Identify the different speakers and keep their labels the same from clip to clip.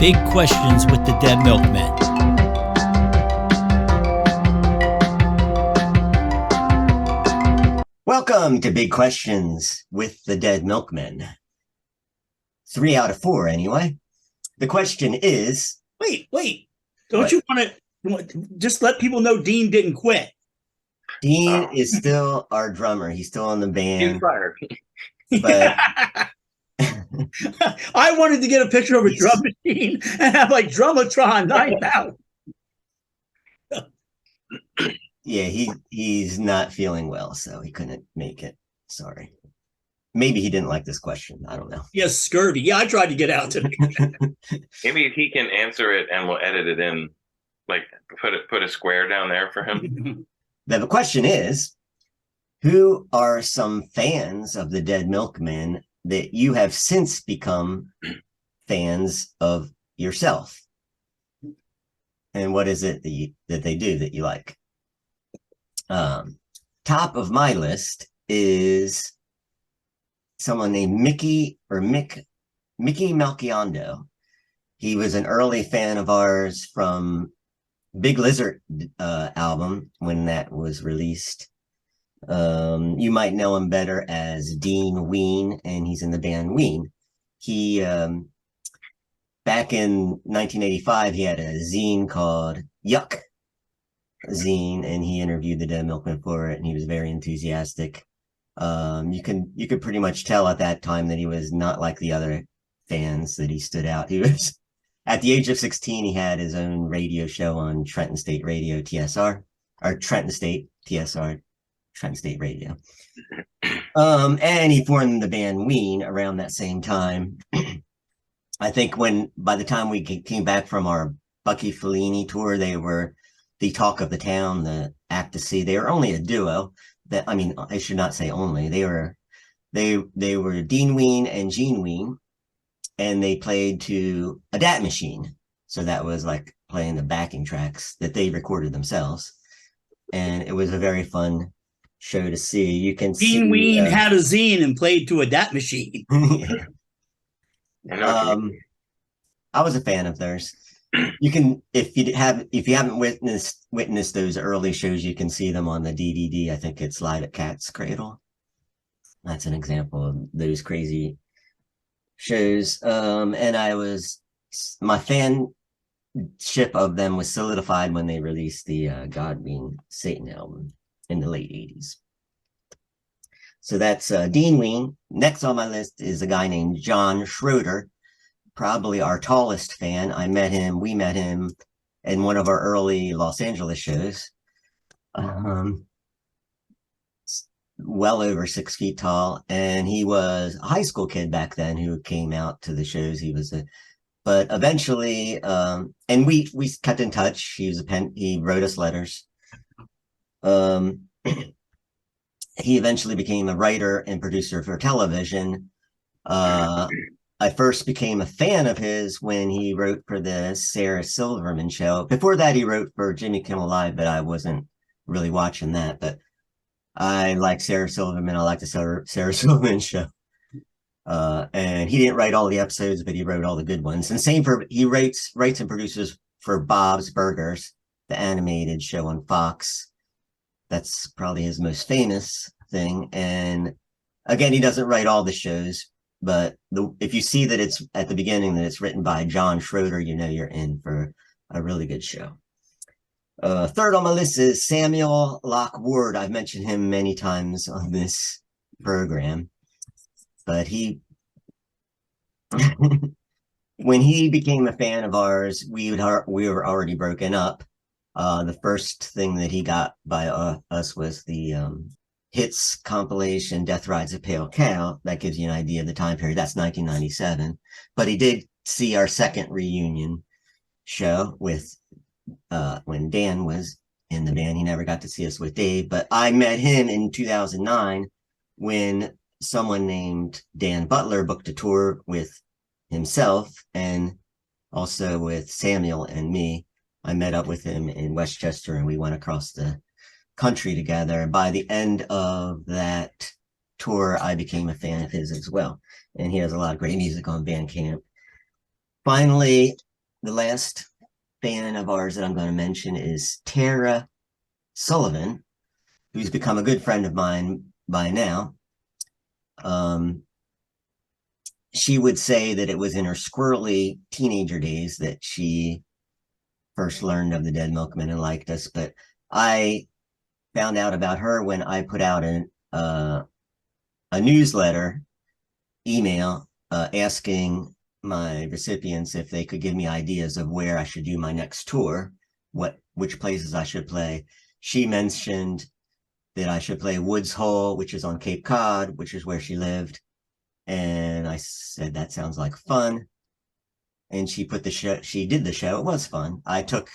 Speaker 1: Big Questions with the Dead Milkmen.
Speaker 2: Welcome to Big Questions with the Dead Milkmen. 3 out of 4, anyway. The question is...
Speaker 3: Wait. Don't what? You want to just let people know Dean didn't quit?
Speaker 2: Dean is still our drummer. He's still in the band.
Speaker 4: He's fired.
Speaker 2: But...
Speaker 3: I wanted to get a picture of a drum machine and have like Drumatron 9000.
Speaker 2: Yeah, he's not feeling well, so he couldn't make it. Sorry. Maybe he didn't like this question. I don't know.
Speaker 3: Yes, scurvy. Yeah, I tried to get out today.
Speaker 4: Maybe he can answer it and we'll edit it in, like put a square down there for him.
Speaker 2: The question is, who are some fans of the Dead Milkmen that you have since become fans of yourself? And what is it that they do that you like? Top of my list is someone named Mickey Melchiondo. He was an early fan of ours from Big Lizard album when that was released. You might know him better as Dean Ween, and he's in the band Ween. He back in 1985 he had a zine called Yuck Zine, and he interviewed the Dead Milkmen for it, and he was very enthusiastic. You could pretty much tell at that time that he was not like the other fans, that he stood out. He was at the age of 16, he had his own radio show on Trenton State Radio TSR, or Trenton State TSR, Trenton State Radio. And he formed the band Ween around that same time. I think by the time we came back from our Bucky Fellini tour, they were the talk of the town, the act to see. They were only a duo. I should not say only. They were Dean Ween and Gene Ween, and they played to a DAT machine. So that was like playing the backing tracks that they recorded themselves. And it was a very fun show to see. You can see
Speaker 3: Dean Ween had a zine and played to a DAT machine.
Speaker 2: I was a fan of theirs. You can, if you haven't witnessed those early shows, you can see them on the DVD. I think it's Live at Cat's Cradle. That's an example of those crazy shows. And my fanship of them was solidified when they released the God Being Satan album in the late 80s. So that's Dean Ween. Next on my list is a guy named Jon Schroeder, probably our tallest fan. We met him in one of our early Los Angeles shows. Well over 6 feet tall, and he was a high school kid back then who came out to the shows. But eventually, and we kept in touch. He wrote us letters. He eventually became a writer and producer for television. I first became a fan of his when he wrote for the Sarah Silverman show. Before that, he wrote for Jimmy Kimmel Live, but I wasn't really watching that. But I like Sarah Silverman. I like the Sarah Silverman show. And he didn't write all the episodes, but he wrote all the good ones. And he writes and produces for Bob's Burgers, the animated show on Fox. That's probably his most famous thing. And again, he doesn't write all the shows, but if you see that it's at the beginning that it's written by Jon Schroeder, you know you're in for a really good show. Third on my list is Samuel Locke Ward. I've mentioned him many times on this program, but when he became a fan of ours, we were already broken up. The first thing that he got by us was the hits compilation Death Rides a Pale Cow. That gives you an idea of the time period. That's 1997. But he did see our second reunion show with when Dan was in the band. He never got to see us with Dave, but I met him in 2009 when someone named Dan Butler booked a tour with himself and also with Samuel and me. I met up with him in Westchester and we went across the country together. By the end of that tour, I became a fan of his as well. And he has a lot of great music on Bandcamp. Finally, the last fan of ours that I'm going to mention is Tara Sullivan, who's become a good friend of mine by now. She would say that it was in her squirrely teenager days that she first learned of the Dead Milkmen and liked us. But I found out about her when I put out a newsletter email asking my recipients if they could give me ideas of where I should do my next tour, which places I should play. She mentioned that I should play Woods Hole, which is on Cape Cod, which is where she lived. And I said, that sounds like fun. And she did the show. It was fun. I took,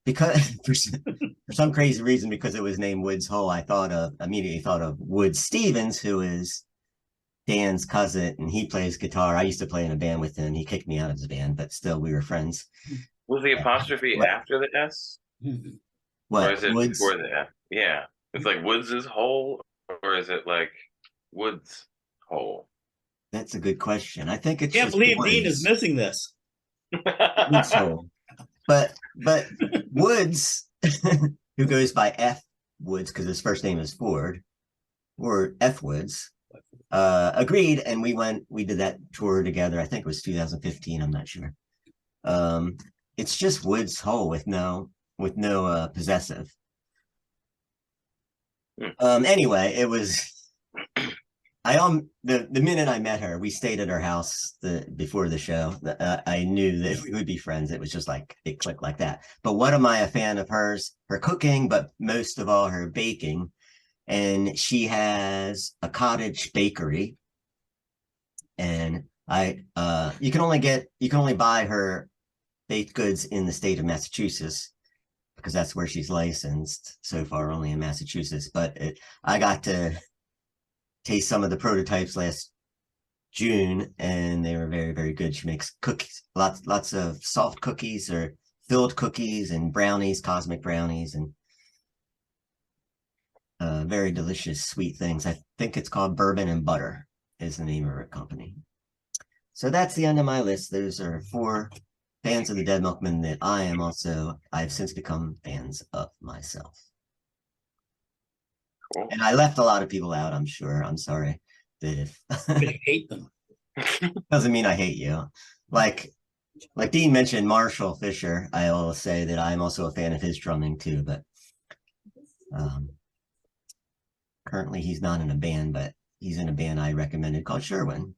Speaker 2: because for some crazy reason, because it was named Woods Hole, I immediately thought of Wood Stevens, who is Dan's cousin, and he plays guitar. I used to play in a band with him. He kicked me out of his band, but still we were friends.
Speaker 4: Was the apostrophe after the S?
Speaker 2: What?
Speaker 4: Or is it
Speaker 2: Woods?
Speaker 4: before the F? Yeah. It's like Woods' hole, or is it like Woods' hole?
Speaker 2: That's a good question. I think it's
Speaker 3: Can't
Speaker 2: just
Speaker 3: believe
Speaker 2: Woods.
Speaker 3: Dean is missing this.
Speaker 2: Woods Hole. But Woods, who goes by F Woods because his first name is Ford, or F Woods, agreed, and we did that tour together. I think it was 2015. I'm not sure. It's just Woods Hole with no possessive. Anyway, it was. The minute I met her, we stayed at her house before the show. I knew that we would be friends. It was just like it clicked like that. But what am I a fan of hers? Her cooking, but most of all her baking. And she has a cottage bakery. And you can only buy her baked goods in the state of Massachusetts, because that's where she's licensed so far, only in Massachusetts. But I got to taste some of the prototypes last June, and they were very, very good. She makes cookies, lots of soft cookies or filled cookies and brownies, cosmic brownies, and very delicious sweet things. I think it's called Bourbon and Butter is the name of her company. So that's the end of my list. Those are 4 fans of the Dead Milkmen that I've since become fans of myself.
Speaker 4: Cool.
Speaker 2: And I left a lot of people out, I'm sure. I'm sorry that if
Speaker 3: I hate them.
Speaker 2: doesn't mean I hate you. Like Dean mentioned Marshall Fisher, I will say that I'm also a fan of his drumming too, but currently he's not in a band, but he's in a band I recommended called Sherwin.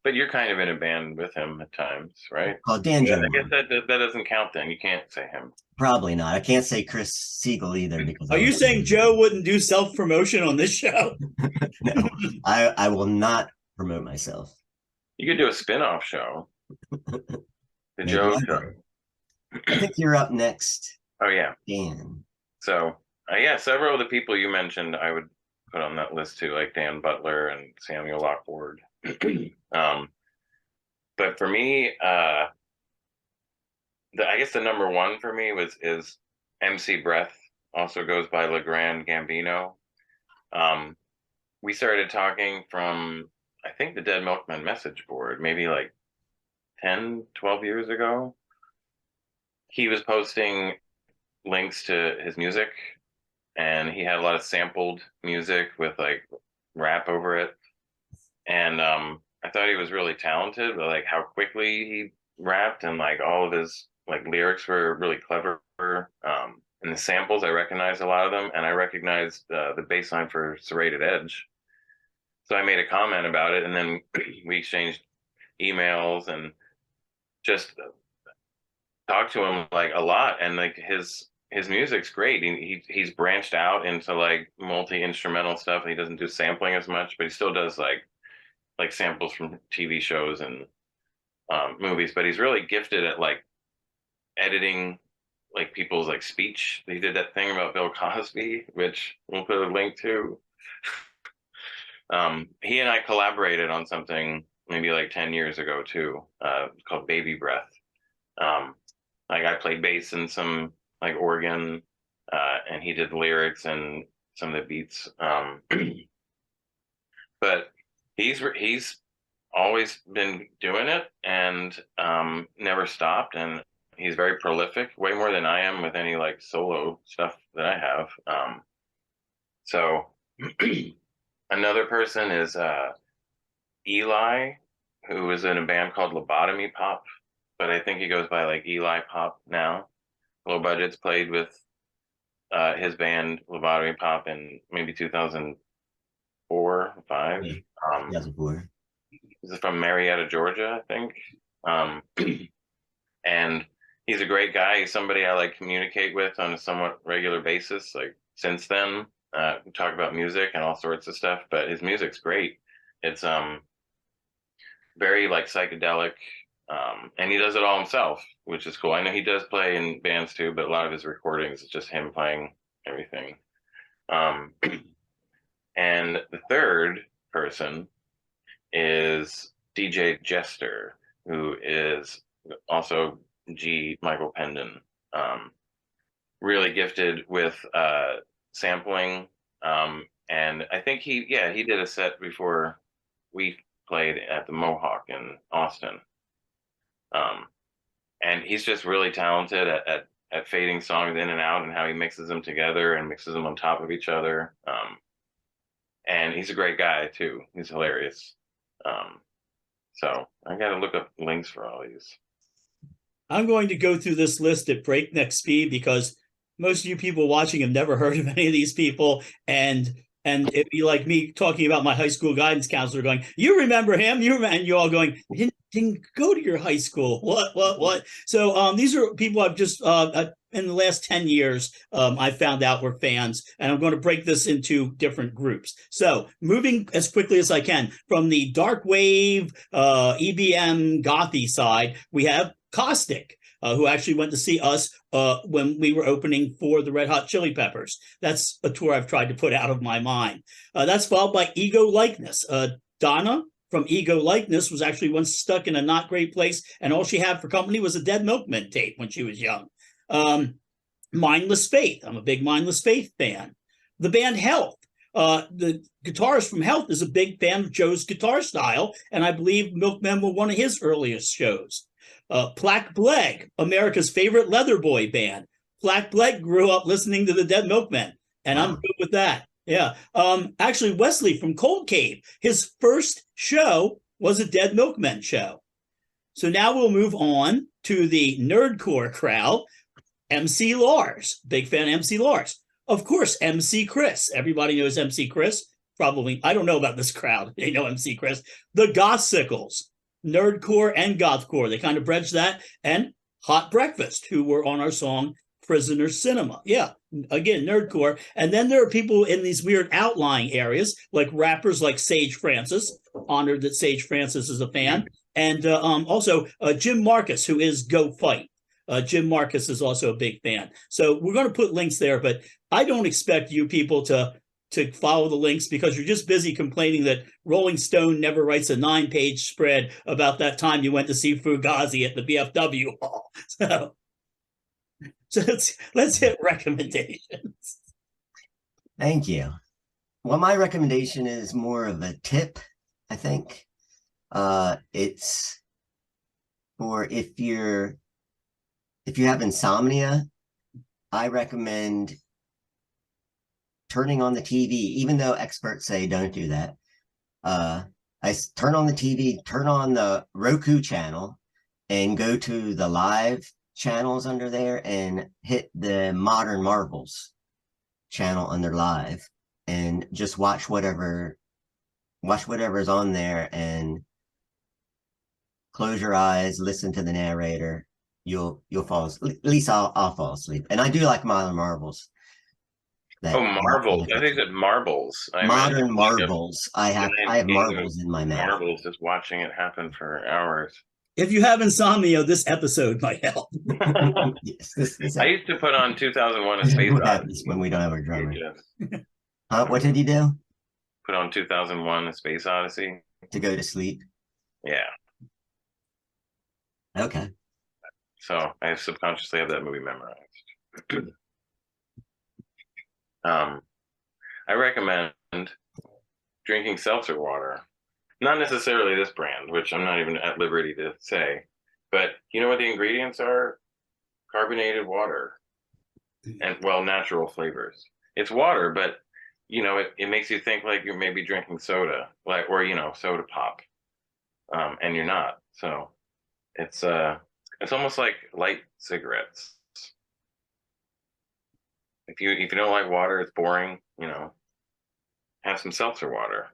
Speaker 4: But you're kind of in a band with him at times, right?
Speaker 2: Called Danjo.
Speaker 4: I guess that doesn't count then. You can't say him.
Speaker 2: Probably not. I can't say Chris Siegel either. Because
Speaker 3: Are you saying Joe wouldn't do self-promotion on this show?
Speaker 2: No, I will not promote myself.
Speaker 4: You could do a spin-off show. The
Speaker 2: Maybe
Speaker 4: Joe
Speaker 2: I
Speaker 4: show.
Speaker 2: will. I think you're up next,
Speaker 4: Oh, yeah.
Speaker 2: Dan.
Speaker 4: So, yeah, several of the people you mentioned I would put on that list too, like Dan Butler and Samuel Lockwood. But for me, I guess the number one for me is MC Breath. Also goes by LeGrand Gambino. We started talking from, I think, the Dead Milkmen message board, maybe like 10, 12 years ago. He was posting links to his music, and he had a lot of sampled music with like rap over it. And I thought he was really talented, but like how quickly he rapped, and like all of his like lyrics were really clever. And the samples, I recognized a lot of them, and I recognized the bass line for Serrated Edge. So I made a comment about it, and then we exchanged emails and just talked to him like a lot. And like his music's great. He's branched out into like multi-instrumental stuff. He doesn't do sampling as much, but he still does like samples from TV shows and movies. But he's really gifted at like editing like people's like speech. He did that thing about Bill Cosby, which we'll put a link to. He and I collaborated on something maybe like 10 years ago too, called Baby Breath. Like I played bass and some like organ, and he did the lyrics and some of the beats. But he's always been doing it, and and never stopped. And he's very prolific, way more than I am with any like solo stuff that I have. So another person is Eli, who was in a band called Lobotomy Pop, but I think he goes by like Eli Pop now. Low Budget's played with his band Lobotomy Pop in maybe 2004, 5.
Speaker 2: 2004.
Speaker 4: This is from Marietta, Georgia, I think. And he's a great guy. He's somebody I like communicate with on a somewhat regular basis. Like since then, we talk about music and all sorts of stuff, but his music's great. It's very like psychedelic, and he does it all himself, which is cool. I know he does play in bands too, but a lot of his recordings is just him playing everything. And the third person is DJ Jester, who is also Michael Pendon, really gifted with sampling, and I think he did a set before we played at the Mohawk in Austin, and he's just really talented at fading songs in and out and how he mixes them together and mixes them on top of each other, and he's a great guy too. He's hilarious. So I got to look up links for all these.
Speaker 3: I'm going to go through this list at breakneck speed because most of you people watching have never heard of any of these people, and it'd be like me talking about my high school guidance counselor going, "You remember him? And you all going, didn't go to your high school. What?" So these are people I've just in the last 10 years I found out were fans, and I'm going to break this into different groups. So moving as quickly as I can from the dark wave EBM gothy side, we have Caustic, who actually went to see us when we were opening for the Red Hot Chili Peppers. That's a tour I've tried to put out of my mind. That's followed by Ego Likeness. Donna from Ego Likeness was actually once stuck in a not great place, and all she had for company was a Dead Milkmen tape when she was young. Mindless Faith. I'm a big Mindless Faith fan. The band Health. The guitarist from Health is a big fan of Joe's guitar style, and I believe Milkmen were one of his earliest shows. Plack Blague, America's favorite leather boy band. Plack Blague grew up listening to the Dead Milkmen, and I'm good with that. Yeah. Actually, Wesley from Cold Cave, his first show was a Dead Milkmen show. So now we'll move on to the nerdcore crowd. MC LARS, big fan of MC LARS. Of course, MC Chris. Everybody knows MC Chris. Probably, I don't know about this crowd. They know MC Chris. The Gothsicles, nerdcore and gothcore. They kind of bridge that. And Hot Breakfast, who were on our song Prisoner Cinema. Yeah, again, nerdcore. And then there are people in these weird outlying areas, like rappers like Sage Francis. Honored that Sage Francis is a fan. And also Jim Marcus, who is Go Fight. Jim Marcus is also a big fan. So we're going to put links there, but I don't expect you people to follow the links because you're just busy complaining that Rolling Stone never writes a 9-page spread about that time you went to see Fugazi at the BFW hall. So let's hit recommendations.
Speaker 2: Thank you. Well, my recommendation is more of a tip, I think. It's for if you have insomnia, I recommend turning on the TV, even though experts say don't do that. I turn on the TV, turn on the Roku channel, and go to the live channels under there and hit the Modern Marvels channel under live, and just watch whatever's on there, and close your eyes, listen to the narrator. You'll fall asleep. At least I'll fall asleep. And I do like Modern Marvels.
Speaker 4: Marvels. I think that marbles.
Speaker 2: Modern Marvels. I have marbles in my mouth.
Speaker 4: Marbles, just watching it happen for hours.
Speaker 3: If you have insomnia, this episode might help.
Speaker 2: Yes,
Speaker 4: I used to put on 2001: A Space Odyssey
Speaker 2: when we don't have a drummer. What did you do?
Speaker 4: Put on 2001: A Space Odyssey
Speaker 2: to go to sleep.
Speaker 4: Yeah.
Speaker 2: Okay.
Speaker 4: So I subconsciously have that movie memorized. I recommend drinking seltzer water. Not necessarily this brand, which I'm not even at liberty to say, but you know what the ingredients are? Carbonated water and, well, natural flavors. It's water, but it makes you think like you're maybe drinking soda, like, or soda pop, and you're not. So it's almost like light cigarettes. If you don't like water, it's boring. Have some seltzer water.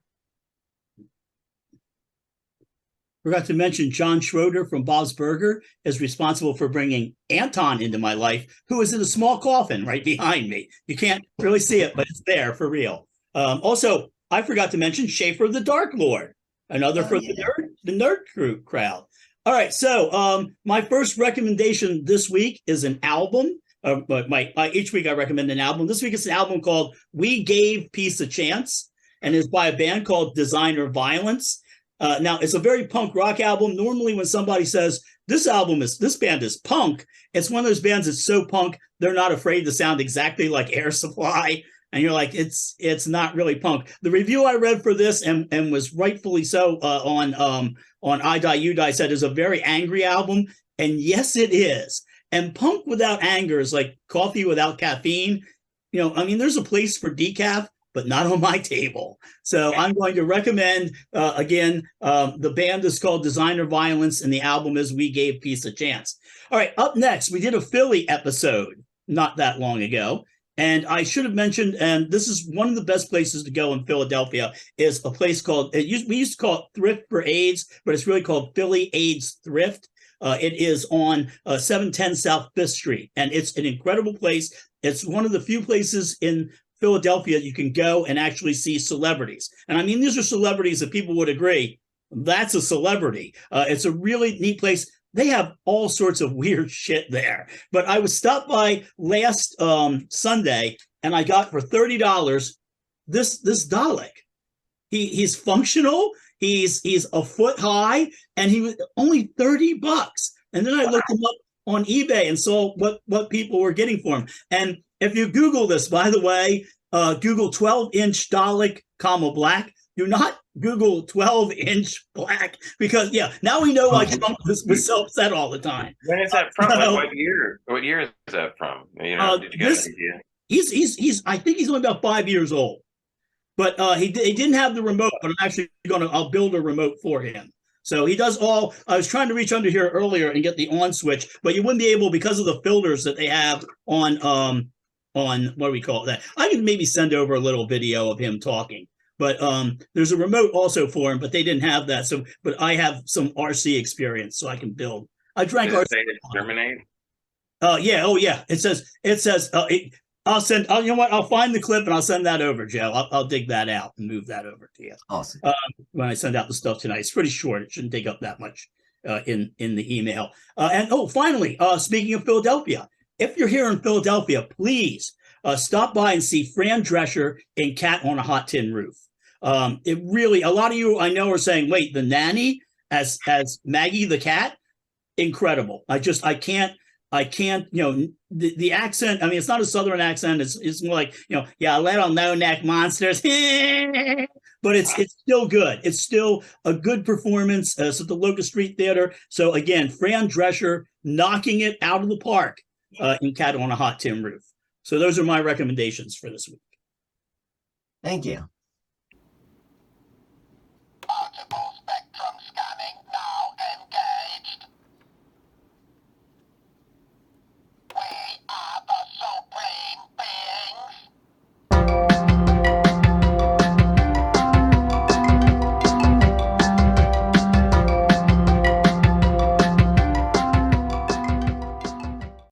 Speaker 3: Forgot to mention Jon Schroeder from Bob's Burger is responsible for bringing Anton into my life, who is in a small coffin right behind me. You can't really see it, but it's there for real. Also, I forgot to mention Schäffer the Darklord, another from the nerd crew crowd. All right, so my first recommendation this week is an album. Each week I recommend an album. This week it's an album called "We Gave Peace a Chance," and it's by a band called Designer Violence. Now, it's a very punk rock album. Normally, when somebody says this band is punk, it's one of those bands that's so punk they're not afraid to sound exactly like Air Supply, and you're like, it's not really punk. The review I read for this and was rightfully so on I Die You Die said is a very angry album, and yes, it is. And punk without anger is like coffee without caffeine. There's a place for decaf, but not on my table. So I'm going to recommend, the band is called Designer Violence, and the album is We Gave Peace a Chance. All right, up next, we did a Philly episode not that long ago. And I should have mentioned, and this is one of the best places to go in Philadelphia, is a place called, we used to call it Thrift for AIDS, but it's really called Philly AIDS Thrift. It is on 710 South 5th Street, and it's an incredible place. It's one of the few places in Philadelphia you can go and actually see celebrities. And I mean, these are celebrities that people would agree, that's a celebrity. It's a really neat place. They have all sorts of weird shit there. But I was stopped by last Sunday, and I got for $30 this Dalek. He's functional. He's a foot high, and he was only $30. And then I looked him up on eBay and saw what people were getting for him. And if you Google this, by the way, Google 12-inch Dalek, black. Do not Google 12-inch black, because now we know why Trump was so upset all the time.
Speaker 4: When is that from? What year? What year is that from? Did you get an idea?
Speaker 3: He's I think he's only about 5 years old. But he didn't have the remote, but I'll build a remote for him. So he does all. I was trying to reach under here earlier and get the on switch, but you wouldn't be able because of the filters that they have on what do we call that? I can maybe send over a little video of him talking. But there's a remote also for him, but they didn't have that. So, but I have some RC experience, so I can build. I drank RC.
Speaker 4: Terminate.
Speaker 3: Yeah. Oh, yeah. It says. I'll send. You know what? I'll find the clip and I'll send that over, Joe. I'll dig that out and move that over to you.
Speaker 2: Awesome.
Speaker 3: When I send out the stuff tonight, it's pretty short. It shouldn't take up that much in the email. Finally, speaking of Philadelphia, if you're here in Philadelphia, please stop by and see Fran Drescher in Cat on a Hot Tin Roof. It really, a lot of you I know are saying, wait, the nanny as Maggie the cat, incredible. I can't, the accent, I mean, it's not a Southern accent. It's more like, little no-neck monsters, but it's still good. It's still a good performance. It's at the Locust Street Theater. So again, Fran Drescher knocking it out of the park in Cat on a Hot Tin Roof. So those are my recommendations for this week.
Speaker 2: Thank you.